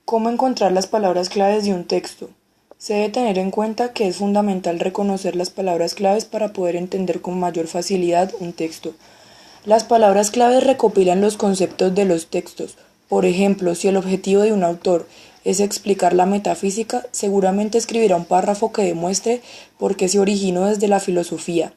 ¿Cómo encontrar las palabras claves de un texto? Se debe tener en cuenta que es fundamental reconocer las palabras claves para poder entender con mayor facilidad un texto. Las palabras claves recopilan los conceptos de los textos. Por ejemplo, si el objetivo de un autor es explicar la metafísica, seguramente escribirá un párrafo que demuestre por qué se originó desde la filosofía,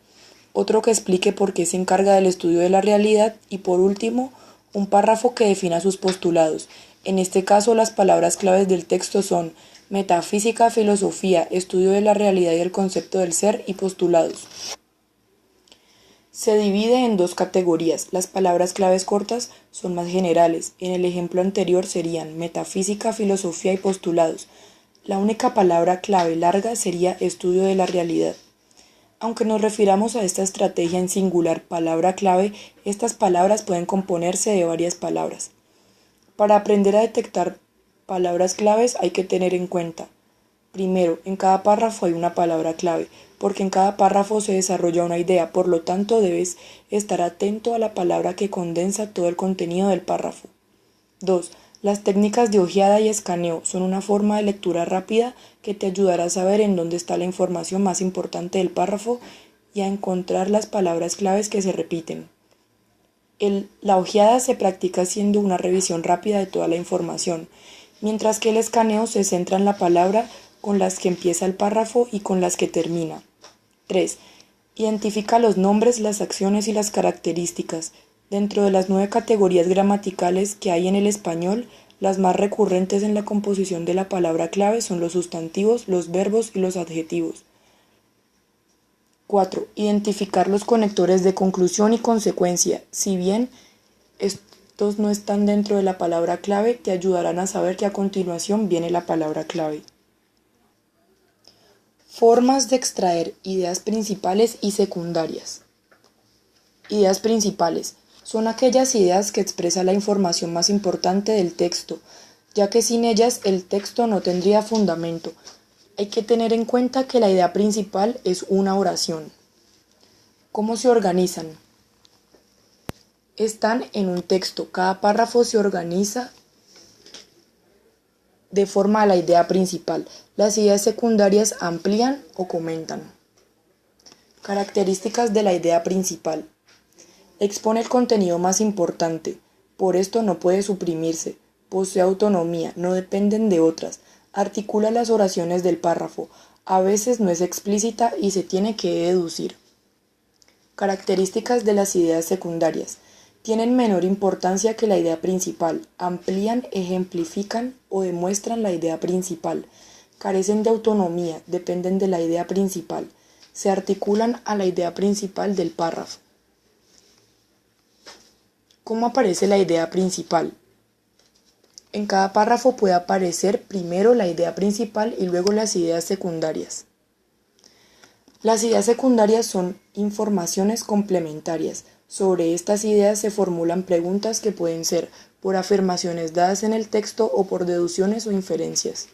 otro que explique por qué se encarga del estudio de la realidad y, por último, un párrafo que defina sus postulados. En este caso, las palabras claves del texto son metafísica, filosofía, estudio de la realidad y el concepto del ser y postulados. Se divide en dos categorías. Las palabras claves cortas son más generales. En el ejemplo anterior serían metafísica, filosofía y postulados. La única palabra clave larga sería estudio de la realidad. Aunque nos refiramos a esta estrategia en singular palabra clave, estas palabras pueden componerse de varias palabras. Para aprender a detectar palabras claves hay que tener en cuenta: primero, en cada párrafo hay una palabra clave, porque en cada párrafo se desarrolla una idea, por lo tanto debes estar atento a la palabra que condensa todo el contenido del párrafo. 2. Las técnicas de ojeada y escaneo son una forma de lectura rápida que te ayudará a saber en dónde está la información más importante del párrafo y a encontrar las palabras claves que se repiten. La ojeada se practica haciendo una revisión rápida de toda la información, mientras que el escaneo se centra en la palabra con las que empieza el párrafo y con las que termina. 3. Identifica los nombres, las acciones y las características. Dentro de las 9 categorías gramaticales que hay en el español, las más recurrentes en la composición de la palabra clave son los sustantivos, los verbos y los adjetivos. 4. Identificar los conectores de conclusión y consecuencia. Si bien estos no están dentro de la palabra clave, te ayudarán a saber que a continuación viene la palabra clave. Formas de extraer ideas principales y secundarias. Ideas principales son aquellas ideas que expresan la información más importante del texto, ya que sin ellas el texto no tendría fundamento. Hay que tener en cuenta que la idea principal es una oración. ¿Cómo se organizan? Están en un texto. Cada párrafo se organiza de forma a la idea principal. Las ideas secundarias amplían o comentan. Características de la idea principal. Expone el contenido más importante, por esto no puede suprimirse, posee autonomía, no dependen de otras, articula las oraciones del párrafo, a veces no es explícita y se tiene que deducir. Características de las ideas secundarias. Tienen menor importancia que la idea principal, amplían, ejemplifican o demuestran la idea principal, carecen de autonomía, dependen de la idea principal, se articulan a la idea principal del párrafo. ¿Cómo aparece la idea principal? En cada párrafo puede aparecer primero la idea principal y luego las ideas secundarias. Las ideas secundarias son informaciones complementarias. Sobre estas ideas se formulan preguntas que pueden ser por afirmaciones dadas en el texto o por deducciones o inferencias.